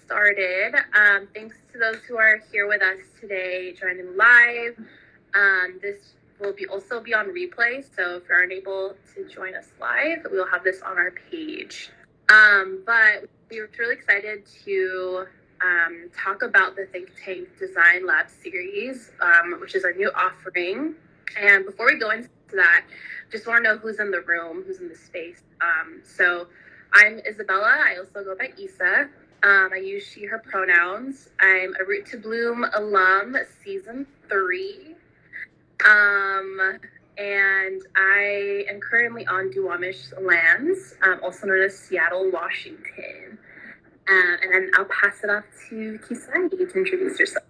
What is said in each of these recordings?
started. Thanks to those who are here with us today, joining live. This will also be on replay, so if you're unable to join us live, we will have this on our page. But we're really excited to talk about the Think Tank Design Lab series, which is our new offering. And before we go into that, just want to know who's in the room, who's in the space. So I'm Isabela. I also go by Isa. I use she, her pronouns. I'm a Root to Bloom alum, season 3. And I am currently on Duwamish lands, also known as Seattle, Washington. And then I'll pass it off to Kisai to introduce yourself.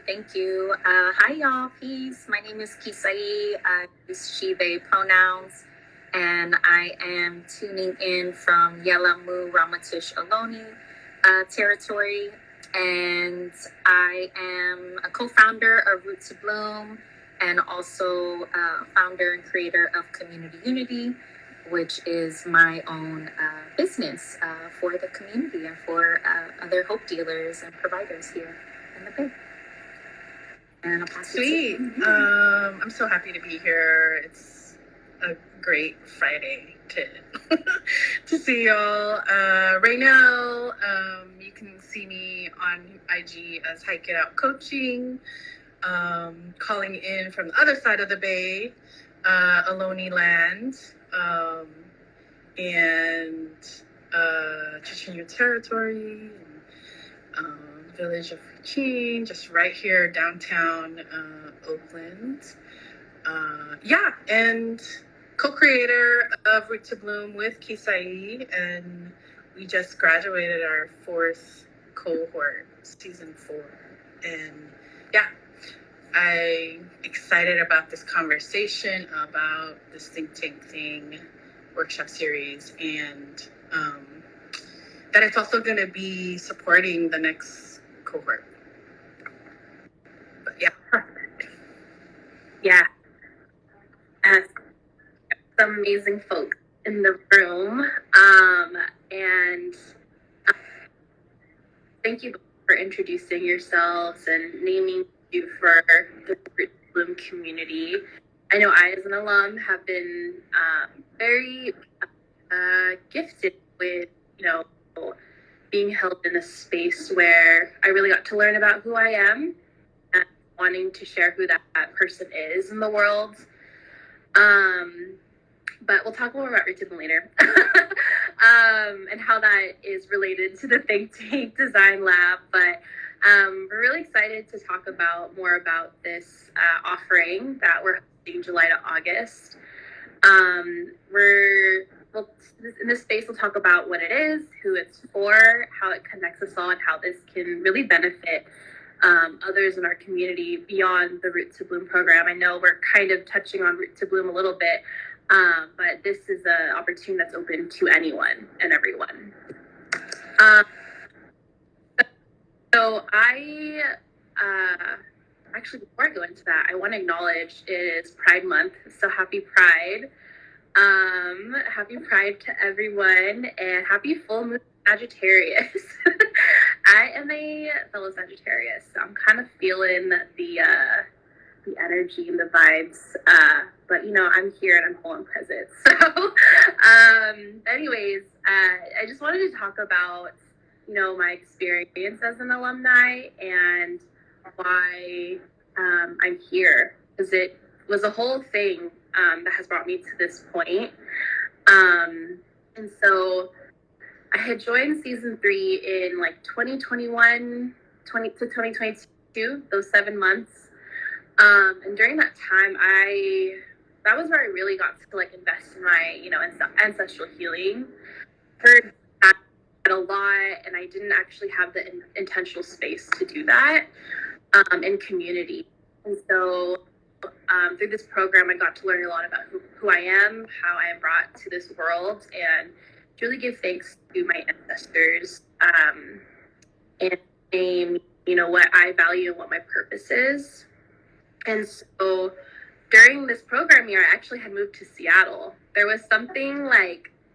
Thank you. Hi, y'all. Peace. My name is Kisai. I use she, they pronouns. And I am tuning in from Yelamu Ramatish Ohlone territory. And I am a co-founder of Root to Bloom and also founder and creator of Community Unity, which is my own business for the community and for other hope dealers and providers here in the Bay. And I'll pass Sweet. I'm so happy to be here. It's a great Friday to see y'all. Raynelle, you can see me on IG as Hike It Out Coaching, calling in from the other side of the Bay, Ohlone land, and Chichinyo territory, village of Fuchin, just right here downtown Oakland. And co-creator of Root to Bloom with Kisai, and we just graduated our 4th cohort, season 4. And I'm excited about this conversation about this Think Tank thing workshop series, and that it's also going to be supporting the next cohort. But Some amazing folks in the room, and thank you for introducing yourselves and naming you for the Root to Bloom community. I know I, as an alum, have been very gifted with, being held in a space where I really got to learn about who I am and wanting to share who that person is in the world. But we'll talk more about Root to Bloom later, and how that is related to the Think Tank Design Lab. But we're really excited to talk more about this offering that we're hosting July to August. In this space, we'll talk about what it is, who it's for, how it connects us all, and how this can really benefit others in our community beyond the Root to Bloom program. I know we're kind of touching on Root to Bloom a little bit, but this is an opportunity that's open to anyone and everyone. So I actually, before I go into that, I want to acknowledge it is Pride Month, so happy Pride. Happy Pride to everyone, and happy full moon Sagittarius. I am a fellow Sagittarius, so I'm kind of feeling the energy and the vibes, but I'm here and I'm whole and present. So anyways, I just wanted to talk about my experience as an alumni and why I'm here, because it was a whole thing that has brought me to this point. And so I had joined season 3 in 2021 to 2022, those 7 months. And during that time, that was where I really got to invest in my, ancestral healing. Heard that a lot, and I didn't actually have the intentional space to do that in community. And so through this program, I got to learn a lot about who I am, how I am brought to this world, and to really give thanks to my ancestors, and name, what I value and what my purpose is. And so during this program year, I actually had moved to Seattle. There was something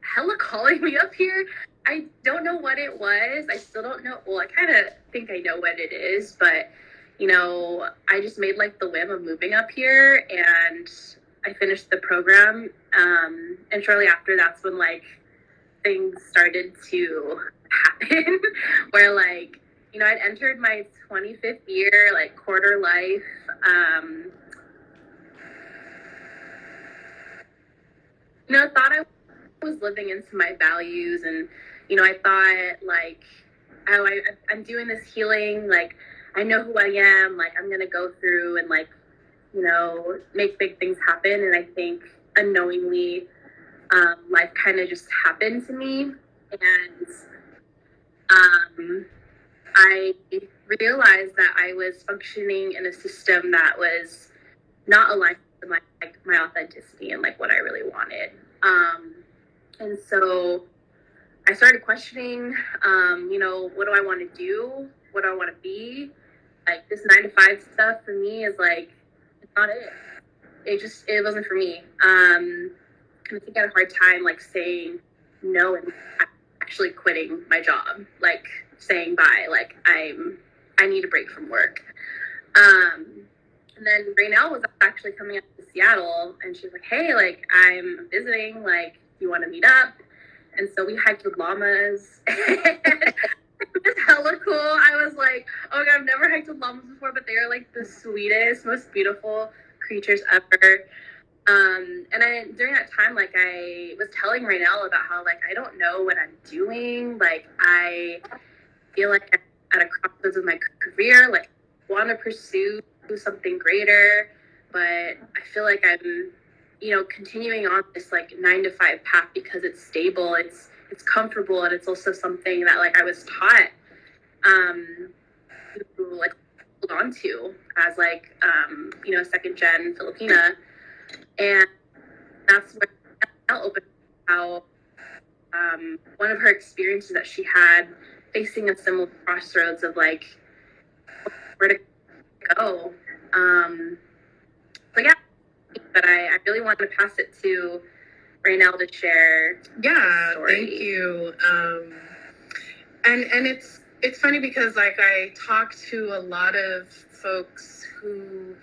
hella calling me up here. I don't know what it was. I still don't know. Well, I kind of think I know what it is, but I just made like the whim of moving up here, and I finished the program. And shortly after, that's when like things started to happen, where like I'd entered my 25th year, like quarter life. Thought I was living into my values, and I thought like, oh, I'm doing this healing, like I know who I am, like I'm gonna go through and like make big things happen. And I think unknowingly, life kind of just happened to me, and I realized that I was functioning in a system that was not aligned with my authenticity and like what I really wanted. And so I started questioning, what do I want to do? What do I want to be? Like this 9 to 5 stuff for me is like, it's not it. It wasn't for me. I think I had a hard time like saying no and actually quitting my job, like saying bye, like I need a break from work. And then Raynelle was actually coming up to Seattle, and she's like, hey, like I'm visiting, like you want to meet up? And so we hiked with llamas. It was hella cool. I was like, oh my god, I've never hiked with llamas before, but they are like the sweetest, most beautiful creatures ever. And during that time, like I was telling Raynelle about how like I don't know what I'm doing. Like I feel like I'm at a crossroads of my career. Like I want to pursue something greater, but I feel like I'm, continuing on this like 9 to 5 path because it's stable, it's comfortable, and it's also something that like I was taught to like hold on to as like second gen Filipina. And that's where I'll open how one of her experiences that she had facing a similar crossroads of like where to go. But yeah, but I really want to pass it to Raynelle to share. Yeah, thank you. And it's funny because like I talk to a lot of folks who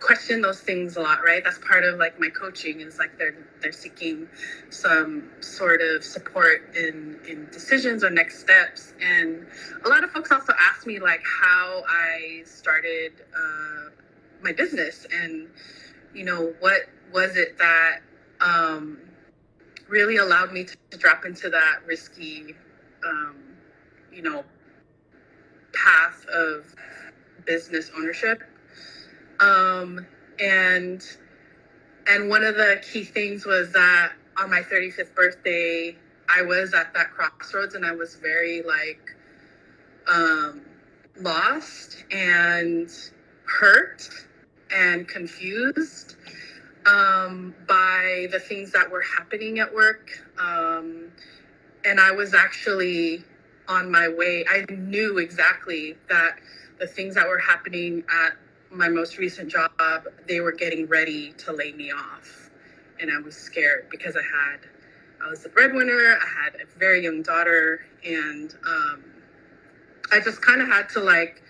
question those things a lot, right? That's part of like my coaching is like they're seeking some sort of support in decisions or next steps. And a lot of folks also ask me like how I started my business, and what was it that really allowed me to drop into that risky path of business ownership. And one of the key things was that on my 35th birthday, I was at that crossroads, and I was very like lost and hurt and confused by the things that were happening at work. And I was actually on my way. I knew exactly that the things that were happening at my most recent job, they were getting ready to lay me off. And I was scared because I was the breadwinner, I had a very young daughter, and I just kind of had to like,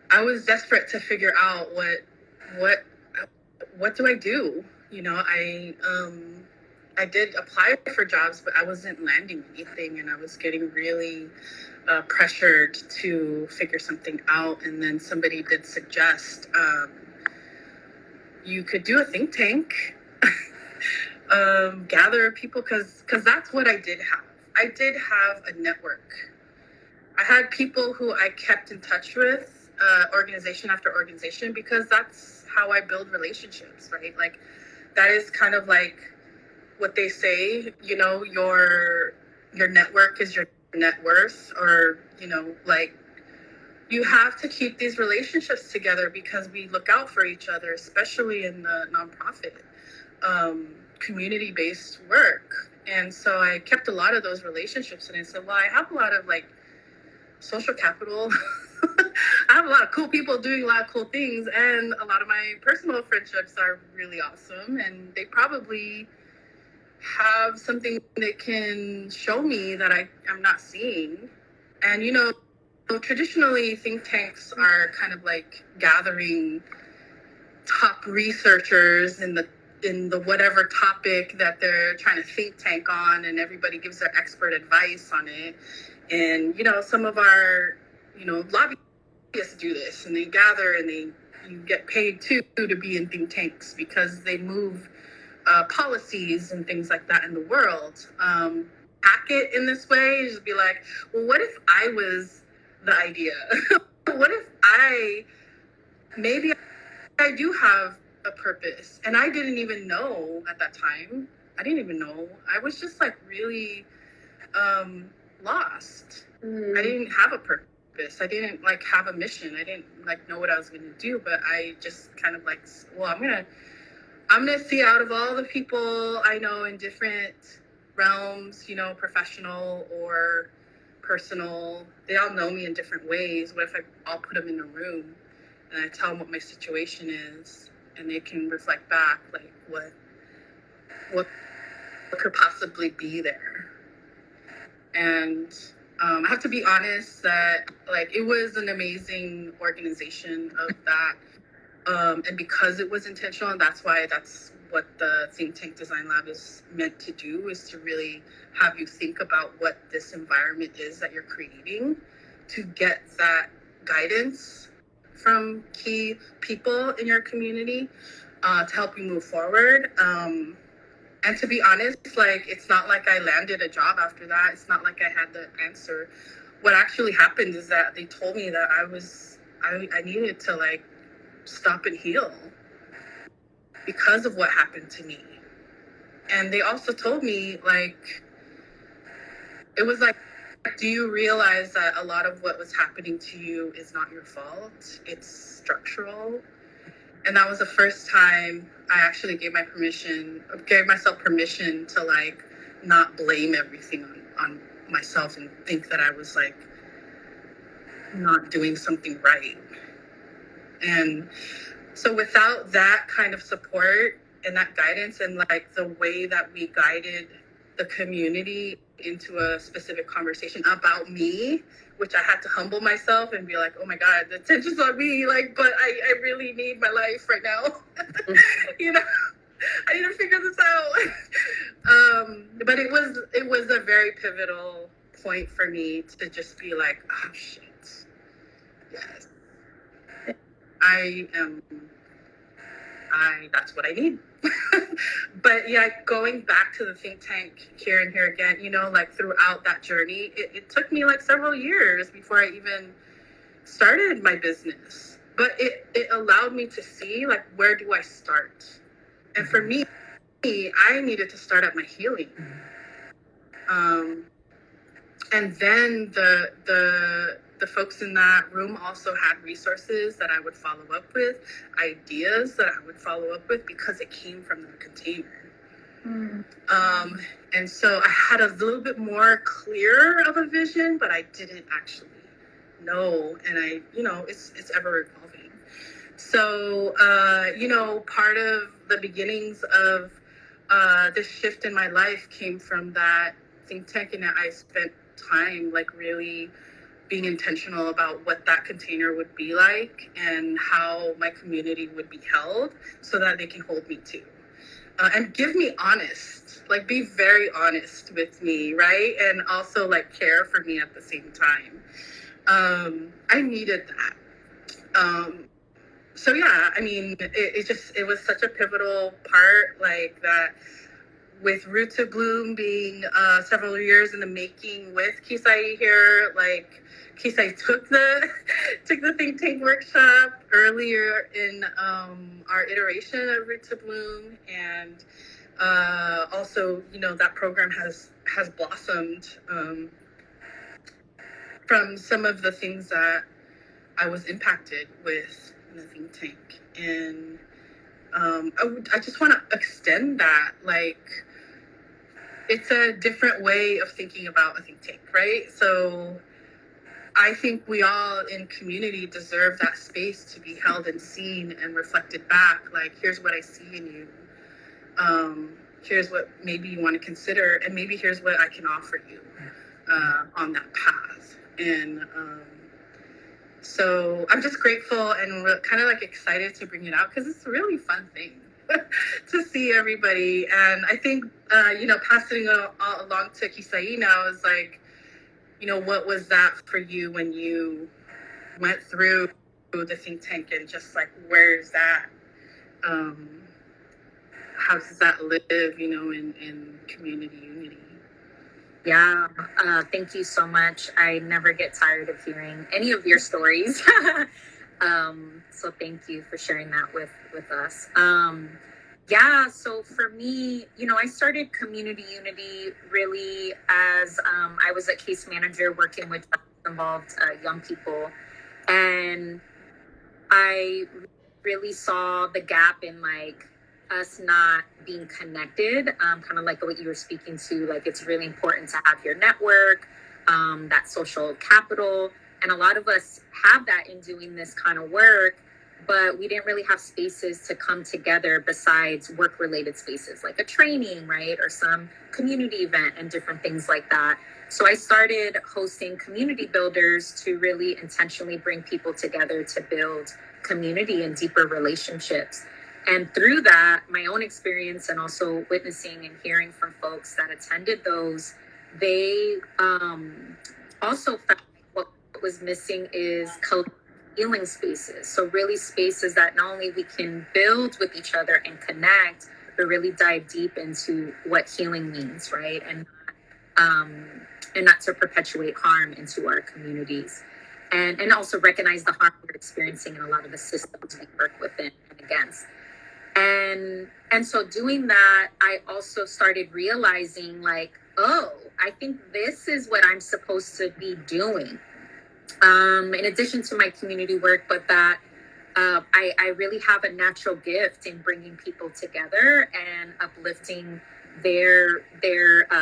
I was desperate to figure out what do I do? I did apply for jobs, but I wasn't landing anything, and I was getting really pressured to figure something out. And then somebody did suggest you could do a think tank, gather people, because that's what I did have. I did have a network. I had people who I kept in touch with, organization after organization, because that's how I build relationships, right? Like that is kind of like what they say, your network is your net worth, or, like you have to keep these relationships together because we look out for each other, especially in the nonprofit, community-based work. And so I kept a lot of those relationships, and I said, well, I have a lot of like social capital. I have a lot of cool people doing a lot of cool things, and a lot of my personal friendships are really awesome, and they probably have something that can show me that I'm not seeing. And, you know, traditionally think tanks are kind of like gathering top researchers in the whatever topic that they're trying to think tank on, and everybody gives their expert advice on it. And, you know, some of our, you know, lobbyists do this, and they gather and you get paid too to be in think tanks because they move policies and things like that in the world. Hack it in this way, just be like, well, what if I was the idea? What if maybe I do have a purpose, and I didn't even know at that time. I didn't even know. I was just like really lost. I didn't have a purpose. I didn't like have a mission. I didn't like know what I was going to do, but I just kind of like, well, I'm gonna see out of all the people I know in different realms, you know, professional or personal. They all know me in different ways. What if I'll put them in a room and I tell them what my situation is, and they can reflect back like what could possibly be there. And I have to be honest that like it was an amazing organization of that. And because it was intentional, and that's what the think tank design lab is meant to do, is to really have you think about what this environment is that you're creating, to get that guidance from key people in your community to help you move forward. And to be honest, like, it's not like I landed a job after that. It's not like I had the answer. What actually happened is that they told me that I needed to like stop and heal because of what happened to me. And they also told me, like, it was like, do you realize that a lot of what was happening to you is not your fault? It's structural. And that was the first time I actually gave myself permission to like not blame everything on myself and think that I was like not doing something right. And so without that kind of support and that guidance, and like the way that we guided the community into a specific conversation about me, which I had to humble myself and be like, oh my God, the attention's on me, like, but I really need my life right now. You know, I need to figure this out. But it was a very pivotal point for me to just be like, oh shit, yes, that's what I need. But yeah, going back to the think tank here and here again, you know, like throughout that journey, it took me like several years before I even started my business. But it allowed me to see like, where do I start? And for me, I needed to start at my healing. And then the folks in that room also had resources that I would follow up with, ideas that I would follow up with, because it came from the container. And so I had a little bit more clear of a vision, but I didn't actually know. And you know, it's ever evolving. So, you know, part of the beginnings of this shift in my life came from that think tank, and I spent time like really being intentional about what that container would be like and how my community would be held so that they can hold me too. And give me honest, like be very honest with me, right? And also like care for me at the same time. I needed that. So yeah, I mean, it was such a pivotal part, like that, with Root to Bloom being several years in the making with Kisai here. Like, Kisai took the think tank workshop earlier in our iteration of Root to Bloom, and also, you know, that program has blossomed from some of the things that I was impacted with in the think tank. And I just want to extend that, like, it's a different way of thinking about a think tank, right? So I think we all in community deserve that space to be held and seen and reflected back. Like, here's what I see in you. here's what maybe you want to consider, and maybe here's what I can offer you on that path. And so I'm just grateful and kind of like excited to bring it out because it's a really fun thing to see everybody. And I think, passing it all along to Kisai now is like, what was that for you when you went through the think tank, and just like, where's that? How does that live, in community unity? Yeah, thank you so much. I never get tired of hearing any of your stories. So thank you for sharing that with us. Yeah, so for me, I started Community Unity really as I was a case manager working with involved young people. And I really saw the gap in like us not being connected, kind of like what you were speaking to. Like, it's really important to have your network, that social capital. And a lot of us have that in doing this kind of work, but we didn't really have spaces to come together besides work related spaces like a training, right? Or some community event and different things like that. So I started hosting community builders to really intentionally bring people together to build community and deeper relationships. And through that, my own experience and also witnessing and hearing from folks that attended those, they also found what was missing is healing spaces. So really spaces that not only we can build with each other and connect, but really dive deep into what healing means, right? And not to perpetuate harm into our communities. And also recognize the harm we're experiencing in a lot of the systems we work within and against. And so doing that, I also started realizing like, oh, I think this is what I'm supposed to be doing. In addition to my community work, but that I really have a natural gift in bringing people together and uplifting their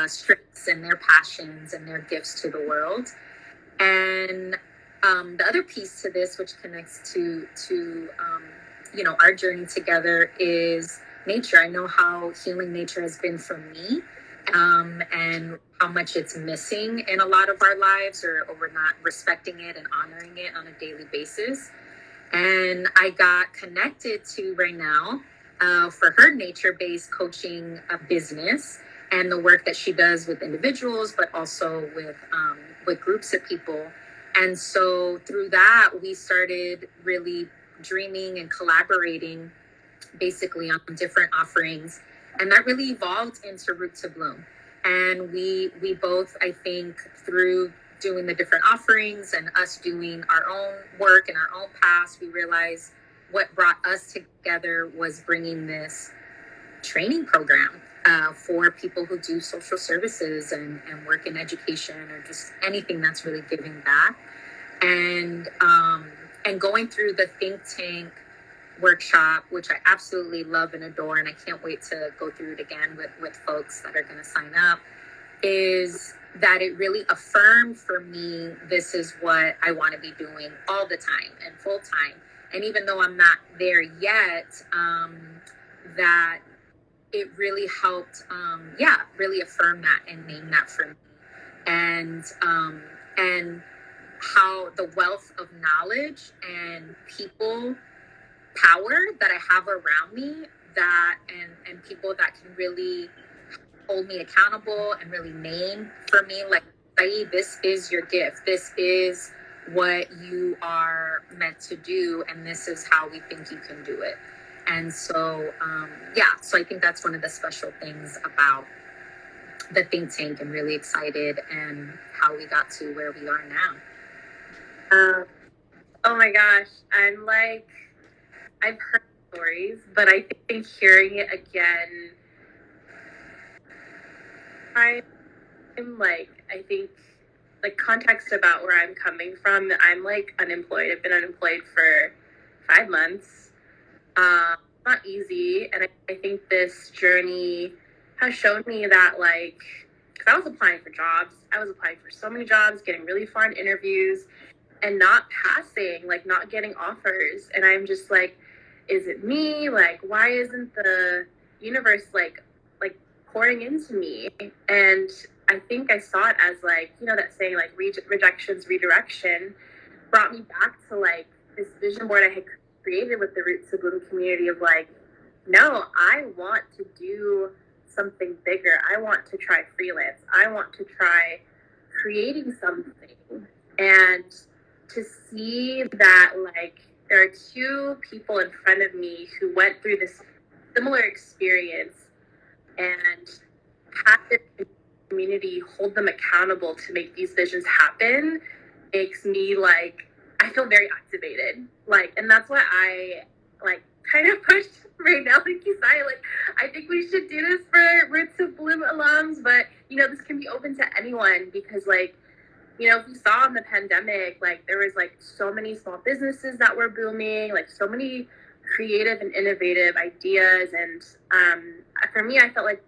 strengths and their passions and their gifts to the world. And the other piece to this, which connects to our journey together, is nature. I know how healing nature has been for me, and how much it's missing in a lot of our lives, or we're not respecting it and honoring it on a daily basis. And I got connected to Raynelle for her nature-based coaching business and the work that she does with individuals, but also with groups of people. And so through that, we started really dreaming and collaborating basically on different offerings. And that really evolved into Root to Bloom. And we both, I think, through doing the different offerings and us doing our own work and our own paths, we realized what brought us together was bringing this training program for people who do social services and work in education, or just anything that's really giving back. And going through the think tank workshop, which I absolutely love and adore, and I can't wait to go through it again with folks that are going to sign up, is that it really affirmed for me, this is what I want to be doing all the time and full time. And even though I'm not there yet, that it really helped, really affirm that and name that for me. And how the wealth of knowledge and people power that I have around me, that and people that can really hold me accountable and really name for me, like, Saeed, this is your gift. This is what you are meant to do, and this is how we think you can do it. And so, so I think that's one of the special things about the think tank. I'm really excited and how we got to where we are now. Oh my gosh, I've heard stories, but I think hearing it again, I think like context about where I'm coming from. I'm like unemployed. I've been unemployed for 5 months. Not easy, and I think this journey has shown me that, like, because I was applying for jobs, I was applying for so many jobs, getting really far in interviews, and not passing, like not getting offers. And I'm just like, is it me? Like, why isn't the universe like pouring into me. And I think I saw it as like, you know, that saying like rejections, redirection, brought me back to like this vision board I had created with the Roots to Bloom community of like, no, I want to do something bigger. I want to try freelance. I want to try creating something. And to see that like there are two people in front of me who went through this similar experience and have their community hold them accountable to make these visions happen makes me like, I feel very activated. Like, and that's why I like kind of pushed Raynelle Kisai. Like, I think we should do this for Roots to Bloom alums, but you know, this can be open to anyone because like, you know, we saw in the pandemic, like there was like so many small businesses that were booming, like so many creative and innovative ideas. And for me, I felt like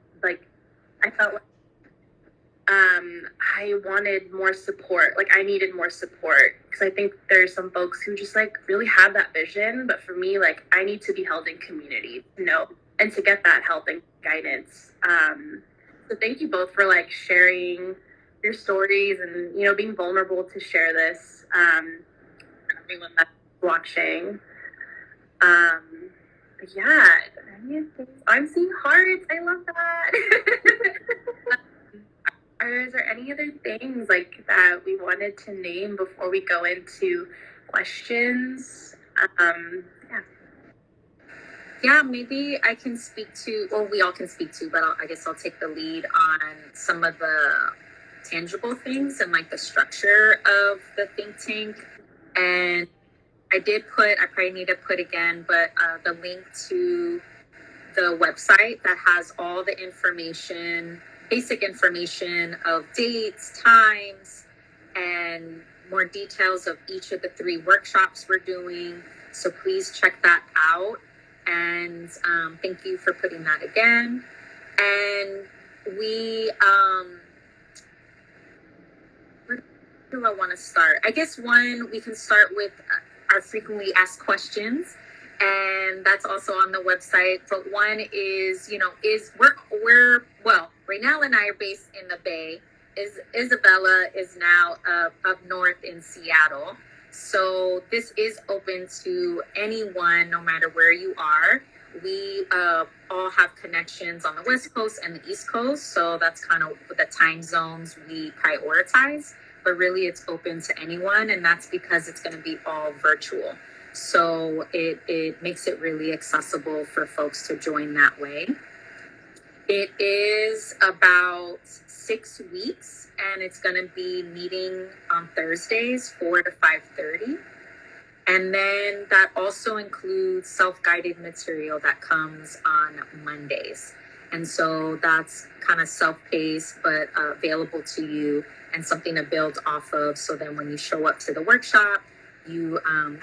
I wanted more support. Like I needed more support because I think there's some folks who just like really have that vision. But for me, like I need to be held in community, you know, and to get that help and guidance. So thank you both for like sharing your stories and, you know, being vulnerable to share this. Everyone that's watching. But yeah, I'm seeing hearts. I love that. Is there any other things like that we wanted to name before we go into questions? Yeah. Yeah, maybe I can speak to, well, we all can speak to, but I guess I'll take the lead on some of the tangible things and like the structure of the think tank. And I probably need to put again, but the link to the website that has all the information, basic information of dates, times, and more details of each of the 3 workshops we're doing. So please check that out. And thank you for putting that again. And we, where do I want to start? I guess we can start with our frequently asked questions. And that's also on the website. But one is, you know, Raynelle and I are based in the Bay. Isabela is now up north in Seattle. So this is open to anyone, no matter where you are. We all have connections on the West Coast and the East Coast. So that's kind of the time zones we prioritize. But really, it's open to anyone. And that's because it's going to be all virtual. So it makes it really accessible for folks to join that way. It is about 6 weeks, and it's going to be meeting on Thursdays, 4 to 5:30. And then that also includes self-guided material that comes on Mondays. And so that's kind of self-paced, but available to you and something to build off of. So then when you show up to the workshop, you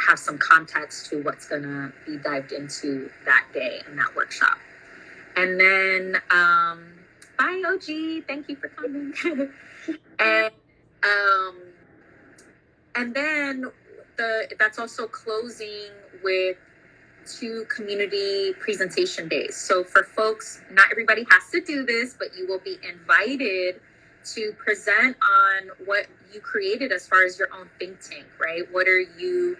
have some context to what's going to be dived into that day in that workshop. And then, bye, OG. Thank you for coming. And then that's also closing with 2 community presentation days. So for folks, not everybody has to do this, but you will be invited to present on what you created as far as your own think tank, right? What are you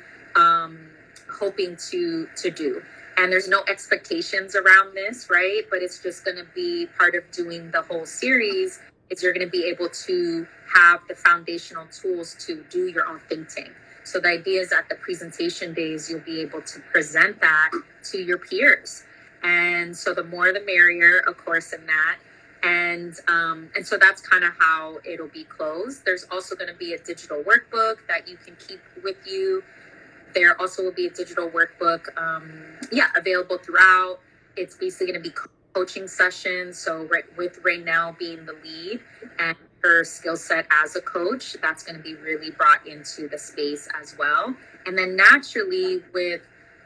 hoping to do? And there's no expectations around this, right? But it's just going to be part of doing the whole series is you're going to be able to have the foundational tools to do your own think tank. So the idea is at the presentation days, you'll be able to present that to your peers. And so the more the merrier, of course, in that. And so that's kind of how it'll be closed. There's also going to be a digital workbook that you can keep with you. There also will be a digital workbook, available throughout. It's basically going to be coaching sessions. So with Raynelle being the lead and her skill set as a coach, that's going to be really brought into the space as well. And then naturally with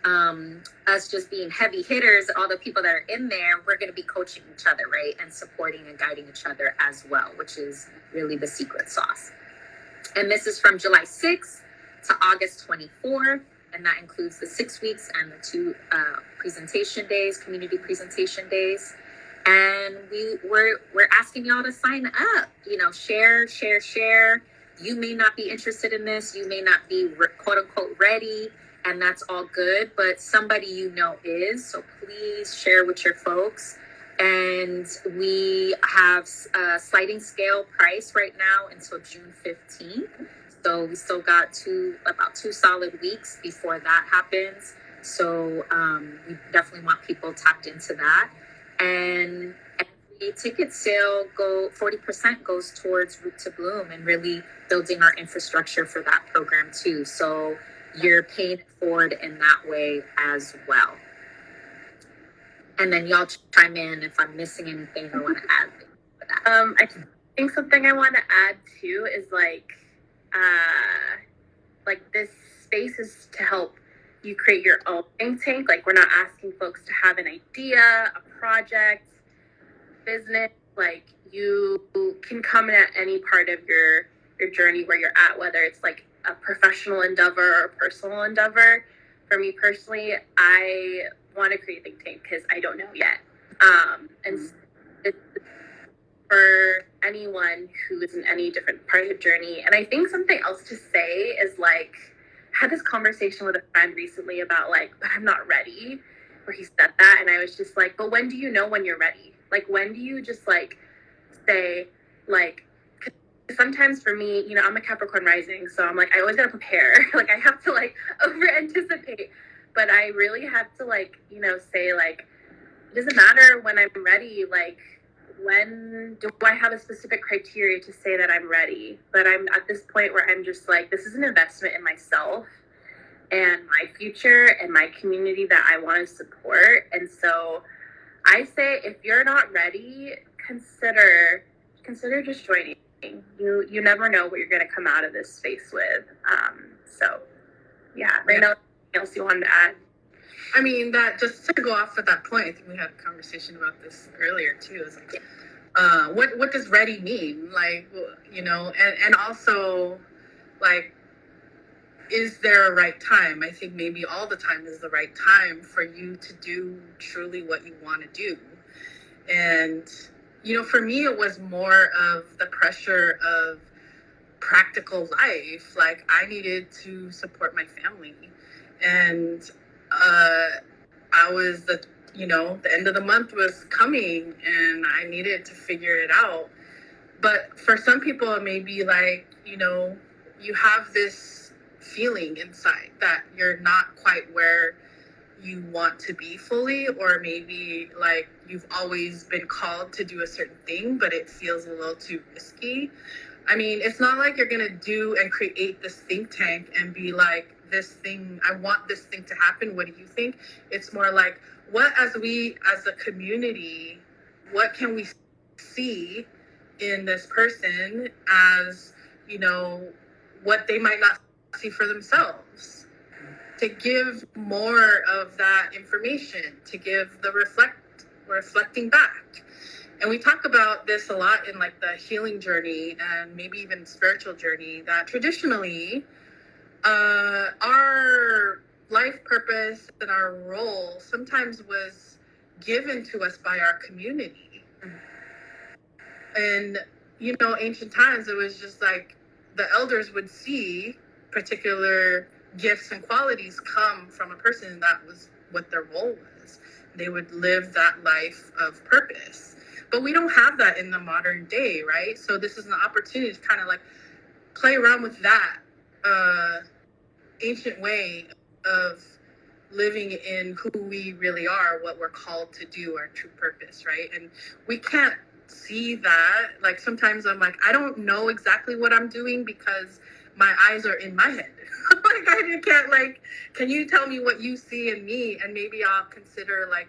us just being heavy hitters, all the people that are in there, we're going to be coaching each other, right? And supporting and guiding each other as well, which is really the secret sauce. And this is from July 6th to August 24th. And that includes the 6 weeks and the 2 presentation days, community presentation days. And we're asking y'all to sign up. Share. You may not be interested in this. You may not be quote unquote ready, and that's all good. But somebody is. So please share with your folks. And we have a sliding scale price right now until June 15th. So we still got about two solid weeks before that happens. So we definitely want people tapped into that. And every ticket sale 40% goes towards Root to Bloom and really building our infrastructure for that program too. So you're paying it forward in that way as well. And then y'all chime in if I'm missing anything or want to add for that. I think something I want to add too is like this space is to help you create your own think tank. Like, we're not asking folks to have an idea, a project, business. Like, you can come in at any part of your journey where you're at, whether it's like a professional endeavor or a personal endeavor. For me personally, I want to create a think tank because I don't know yet. And it's for anyone who is in any different part of the journey. And I think something else to say is like, I had this conversation with a friend recently about like, but I'm not ready, where he said that. And I was just like, but when do you know when you're ready? Like, when do you just like say, like, sometimes for me, I'm a Capricorn rising, so I'm like, I always gotta prepare. Like, I have to like over anticipate, but I really have to like, say like, it doesn't matter when I'm ready. Like, when do I have a specific criteria to say that I'm ready? But I'm at this point where I'm just like, this is an investment in myself and my future and my community that I want to support. And so I say, if you're not ready, consider just joining. You never know what you're going to come out of this space with. So yeah, Raynelle, anything else you wanted to add? I mean, that just to go off at that point, I think we had a conversation about this earlier too. Is like, what does ready mean? Like, and also, like, is there a right time? I think maybe all the time is the right time for you to do truly what you want to do. And, for me, it was more of the pressure of practical life. Like, I needed to support my family. And I was the end of the month was coming and I needed to figure it out. But for some people, it may be like, you have this feeling inside that you're not quite where you want to be fully, or maybe like you've always been called to do a certain thing, but it feels a little too risky. I mean, it's not like you're going to do and create this think tank and be like, I want this thing to happen. What do you think? It's more like, what as a community, what can we see in this person as, what they might not see for themselves? To give more of that information, to give the reflecting back. And we talk about this a lot in like the healing journey and maybe even spiritual journey, that traditionally our life purpose and our role sometimes was given to us by our community. And, ancient times, it was just like the elders would see particular gifts and qualities come from a person. That was what their role was. They would live that life of purpose. But we don't have that in the modern day, right? So this is an opportunity to kind of like play around with that ancient way of living in who we really are, what we're called to do, our true purpose, right? And we can't see that. Like, sometimes I'm like, I don't know exactly what I'm doing because my eyes are in my head. Like, I can't, like, can you tell me what you see in me? And maybe I'll consider, like,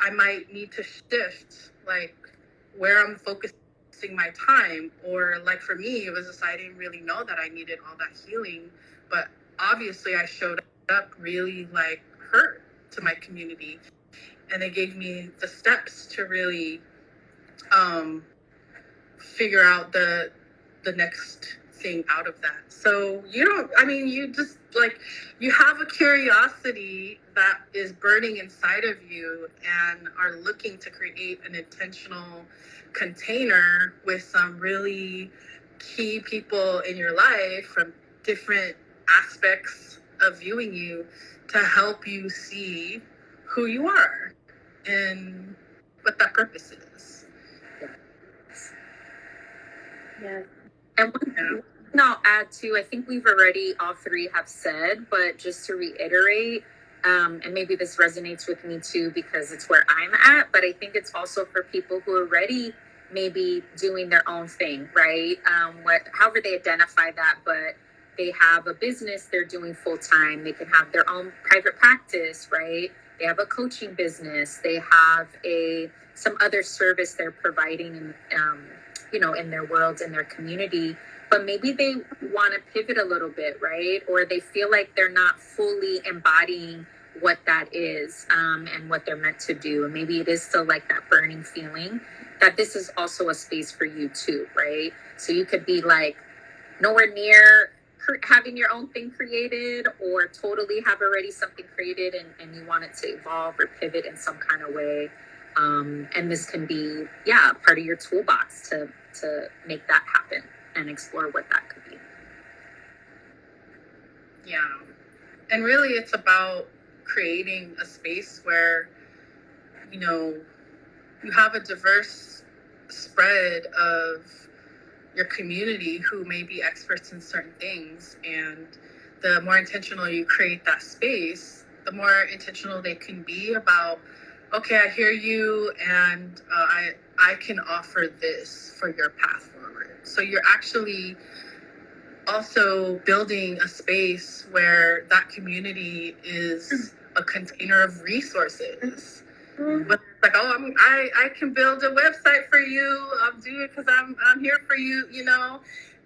I might need to shift, like, where I'm focusing my time. Or, like, for me, it was just, I didn't really know that I needed all that healing. But obviously, I showed up really, like, hurt to my community. And they gave me the steps to really figure out the next thing out of that. So you don't, I mean, you just like, you have a curiosity that is burning inside of you and are looking to create an intentional container with some really key people in your life from different aspects of viewing you to help you see who you are and what that purpose is. Yeah. And one thing I'll add too, I think we've already all three have said, but just to reiterate, and maybe this resonates with me too because it's where I'm at, but I think it's also for people who are already maybe doing their own thing, right? However they identify that, but they have a business they're doing full time. They can have their own private practice, right? They have a coaching business. They have some other service they're providing in in their world, in their community, but maybe they want to pivot a little bit, right? Or they feel like they're not fully embodying what that is, and what they're meant to do. And maybe it is still like that burning feeling that this is also a space for you too, right? So you could be like nowhere near having your own thing created, or totally have already something created and you want it to evolve or pivot in some kind of way. And this can be, part of your toolbox to make that happen and explore what that could be. Yeah. And really it's about creating a space where, you have a diverse spread of your community who may be experts in certain things. And the more intentional you create that space, the more intentional they can be about, okay, I hear you, and I can offer this for your path forward. So you're actually also building a space where that community is a container of resources. But like, oh, I can build a website for you. I'll do it because I'm here for you,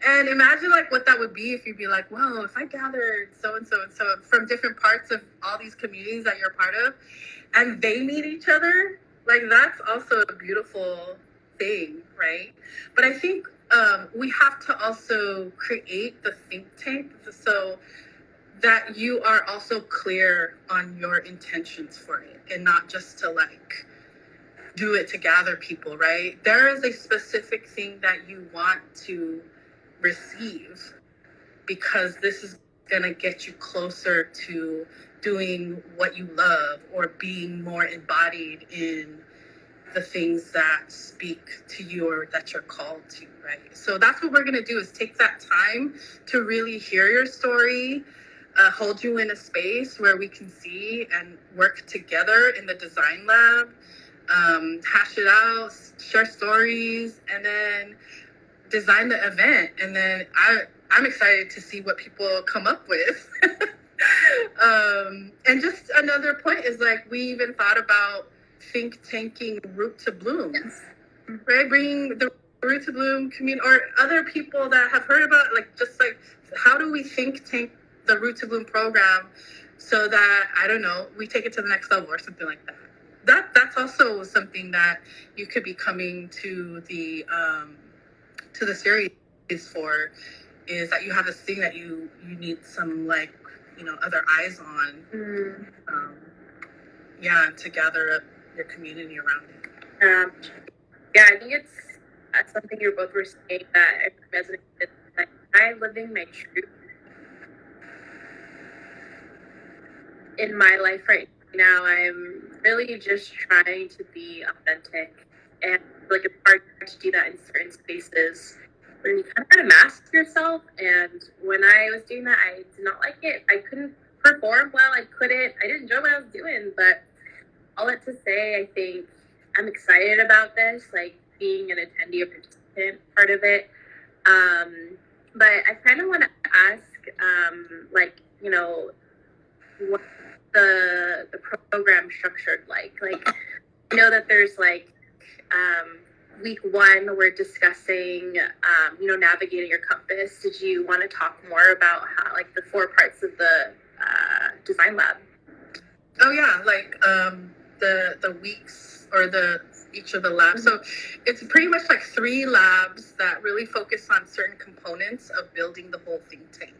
And imagine like what that would be if you'd be like, well, if I gathered so and so and so from different parts of all these communities that you're a part of, and they meet each other, like that's also a beautiful thing, right? But I think we have to also create the think tank so that you are also clear on your intentions for it and not just to like do it to gather people, right? There is a specific thing that you want to receive because this is going to get you closer to doing what you love or being more embodied in the things that speak to you or that you're called to, right? So that's what we're going to do is take that time to really hear your story, hold you in a space where we can see and work together in the design lab, hash it out, share stories, and then design the event. And then I'm excited to see what people come up with. And just another point is like, we even thought about think tanking Root to Bloom, right? Bringing the Root to Bloom community or other people that have heard about it, like, just like, how do we think tank the Root to Bloom program so that, I don't know, we take it to the next level or something like that. That's also something that you could be coming to the series for, is that you have this thing that you need some like, other eyes on, to gather up your community around it. I think it's something you both were saying that resonates with, like, I living my truth in my life right now. I'm really just trying to be authentic, and like it's hard to do that in certain spaces where you kind of gotta mask yourself. And when I was doing that, I did not like it. I couldn't perform well. I didn't enjoy what I was doing. But all that to say, I think I'm excited about this, like being an attendee or participant part of it. But I kind of want to ask, what the program structured like. Like, I know that there's like week one we're discussing navigating your compass. Did you want to talk more about how, like, the 4 parts of the design lab? Oh yeah, like the weeks or the each of the labs. So it's pretty much like 3 labs that really focus on certain components of building the whole think tank.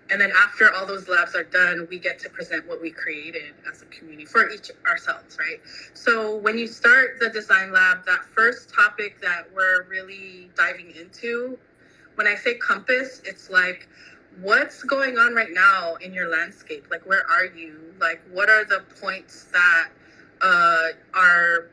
And then after all those labs are done, we get to present what we created as a community for each ourselves, right? So when you start the design lab, that first topic that we're really diving into, when I say compass, it's like, what's going on right now in your landscape? Like, where are you? Like, what are the points that are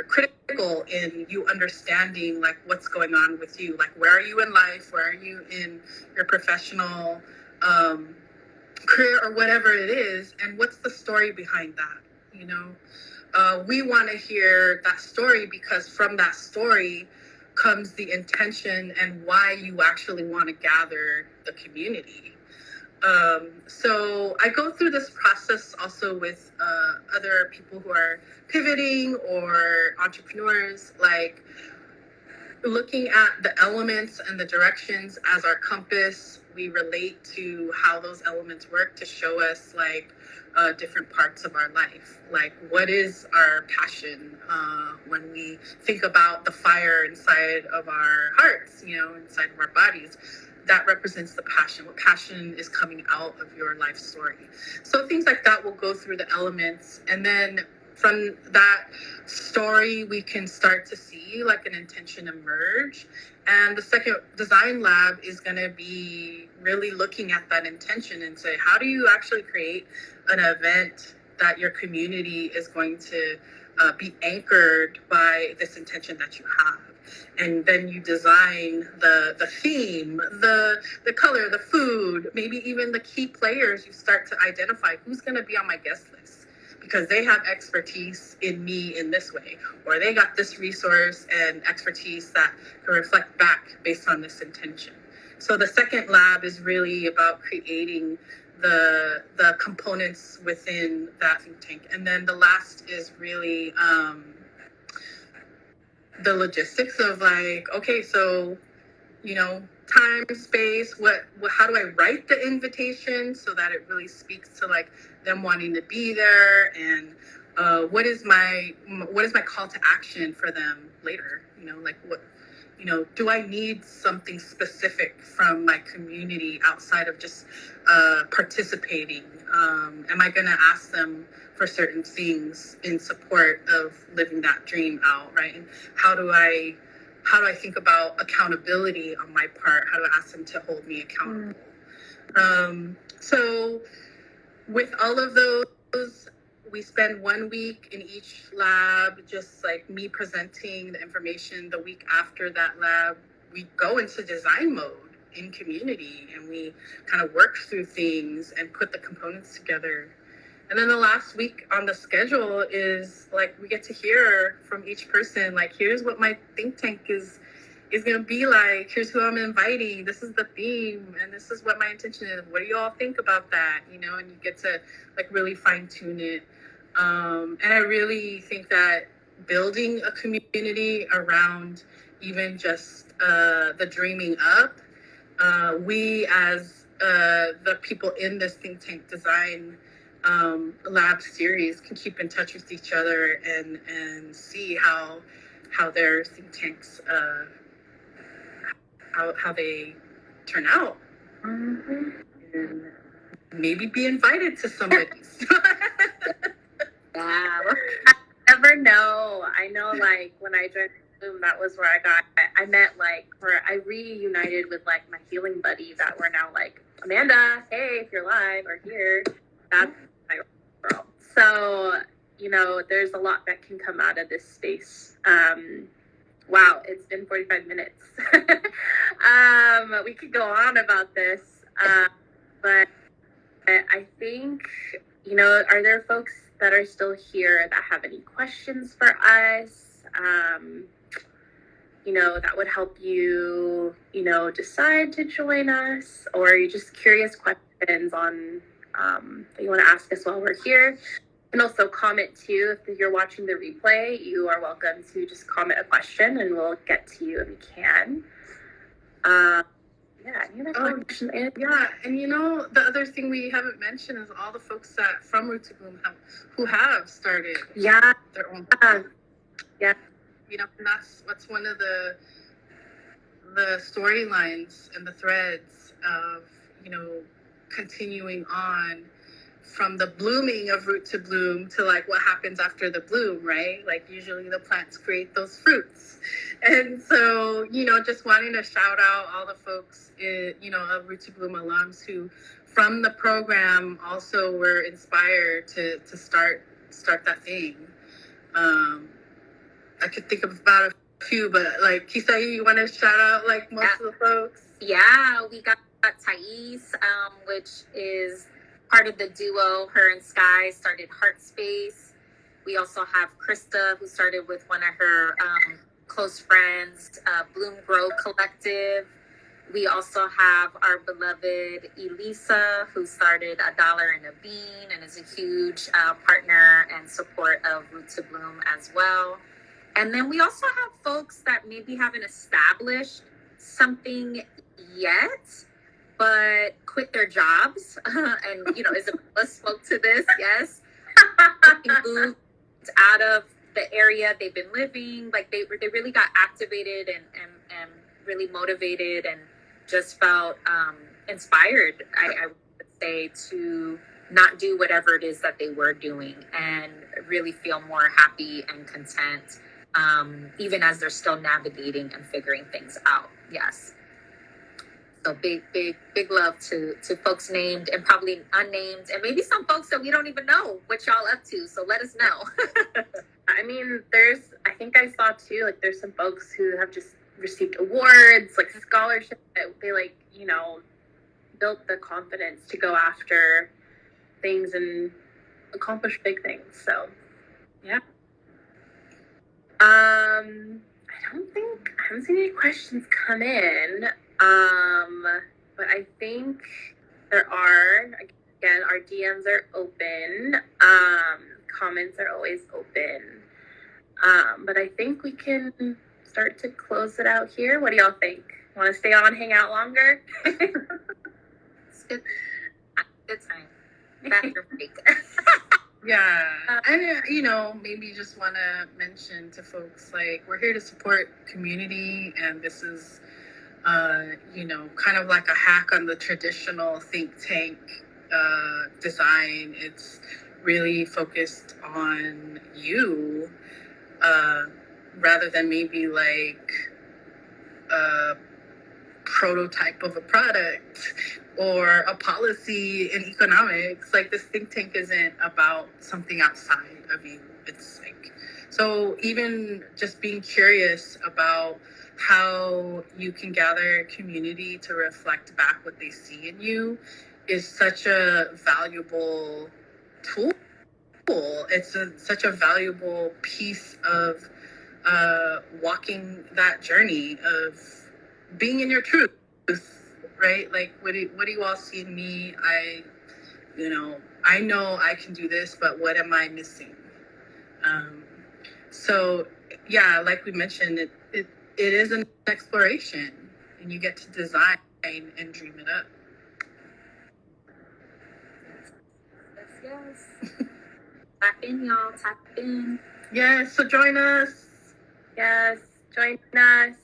critical in you understanding like what's going on with you? Like, where are you in life? Where are you in your professional career or whatever it is? And what's the story behind that? You know, we want to hear that story because from that story comes the intention and why you actually want to gather the community. So I go through this process also with other people who are pivoting or entrepreneurs, like looking at the elements and the directions as our compass. We relate to how those elements work to show us like different parts of our life. Like, what is our passion when we think about the fire inside of our hearts, you know, inside of our bodies? That represents the passion. What passion is coming out of your life story? So things like that will go through the elements. And then from that story, we can start to see like an intention emerge. And the second design lab is going to be really looking at that intention and say, how do you actually create an event that your community is going to be anchored by this intention that you have? And then you design the theme, the color, the food, maybe even the key players. You start to identify who's going to be on my guest list because they have expertise in me in this way, or they got this resource and expertise that can reflect back based on this intention. So the second lab is really about creating the components within that think tank. And then the last is really the logistics of like, okay, so, you know, time, space, how do I write the invitation so that it really speaks to like them wanting to be there, and what is my call to action for them later? You know, like what, you know, do I need something specific from my community outside of just participating? Am I going to ask them for certain things in support of living that dream out, right? And how do I think about accountability on my part? How do I ask them to hold me accountable? So with all of those, we spend 1 week in each lab, just like me presenting the information. The week after that lab, we go into design mode in community and we kind of work through things and put the components together. And then the last week on the schedule is like we get to hear from each person, like, here's what my think tank is going to be like. Here's who I'm inviting. This is the theme, and this is what my intention is. What do you all think about that? You know, and you get to like really fine tune it. And I really think that building a community around even just the dreaming up, we as the people in this think tank design lab series can keep in touch with each other and see how their think tanks how they turn out. Mm-hmm. And maybe be invited to somebody's. Yeah, I never know. I know, like when I joined Bloom, that was where I met I reunited with like my healing buddy that we're now like, Amanda, hey, if you're live or here, that's my girl. So, you know, there's a lot that can come out of this space. Wow, it's been 45 minutes. We could go on about this, but I think, you know, are there folks that are still here that have any questions for us? You know, that would help you, you know, decide to join us, or you're just curious questions on that you want to ask us while we're here. And also comment too. If you're watching the replay, you are welcome to just comment a question and we'll get to you if we can. Yeah, Yeah, any other Oh, questions? yeah, and the other thing we haven't mentioned is all the folks that from Root to Bloom who have started Yeah, their own. yeah. And what's one of the storylines and the threads of continuing on from the blooming of Root to Bloom to like what happens after the bloom, right? Like usually the plants create those fruits. And so, just wanting to shout out all the folks, of Root to Bloom alums who from the program also were inspired to start that thing. I could think of about a few, but like Kisai, you want to shout out like most of the folks? Yeah, we got Thais, which is part of the duo. Her and Sky started Heart Space. We also have Krista, who started with one of her close friends, Bloom Grow Collective. We also have our beloved Elisa, who started A Dollar and a Bean and is a huge partner and support of Root to Bloom as well. And then we also have folks that maybe haven't established something yet, but quit their jobs. And, Isabela spoke to this, yes. Moved out of the area they've been living. Like they really got activated and really motivated and just felt inspired, I would say, to not do whatever it is that they were doing and really feel more happy and content. Even as they're still navigating and figuring things out. Yes. So big love to folks named and probably unnamed, and maybe some folks that we don't even know what y'all up to. So let us know. I mean, I think I saw too, like there's some folks who have just received awards, like scholarships, that they built the confidence to go after things and accomplish big things. So, yeah. I haven't seen any questions come in. But I think there are. Again, our DMs are open. Comments are always open. But I think we can start to close it out here. What do y'all think? Want to stay on, hang out longer? It's good time. Bathroom break. Yeah, and maybe just want to mention to folks, like, we're here to support community, and this is kind of like a hack on the traditional think tank design. It's really focused on you rather than maybe like a prototype of a product or a policy in economics. Like, this think tank isn't about something outside of you. It's like, so even just being curious about how you can gather community to reflect back what they see in you is such a valuable tool. It's such a valuable piece of walking that journey of being in your truth, right? Like, what do you all see in me? I know I can do this, but what am I missing? So yeah, like we mentioned, it is an exploration, and you get to design and dream it up. Yes. Tap in, y'all. Tap in. Yes, so join us. Yes, join us.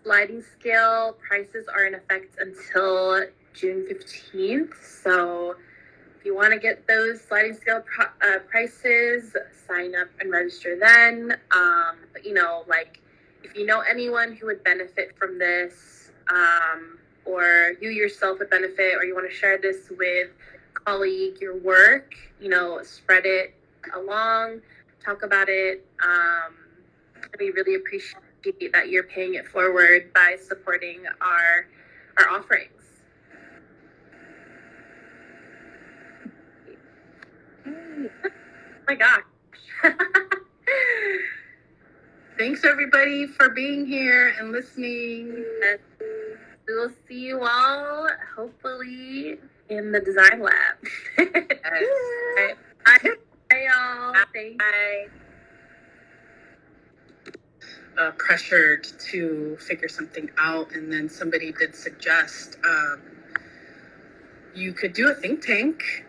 Sliding scale prices are in effect until June 15th. So if you want to get those sliding scale prices, sign up and register then. But if you know anyone who would benefit from this, or you yourself would benefit, or you want to share this with a colleague, your work, spread it along, talk about it. We really appreciate that you're paying it forward by supporting our offerings. Oh my gosh. Thanks everybody for being here and listening. We will see you all hopefully in the design lab. Yes. Bye y'all. Bye. pressured to figure something out, and then somebody did suggest you could do a think tank,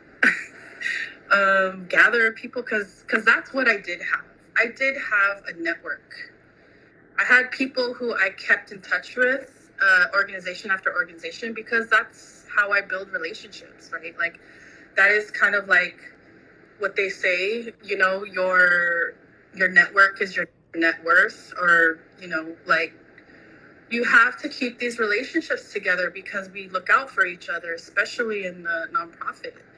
gather people, because that's what I did have. I did have a network. I had people who I kept in touch with, organization after organization, because that's how I build relationships, right? Like, that is kind of like what they say, you know, your network is your net worth, or, you know, like, you have to keep these relationships together because we look out for each other, especially in the nonprofit.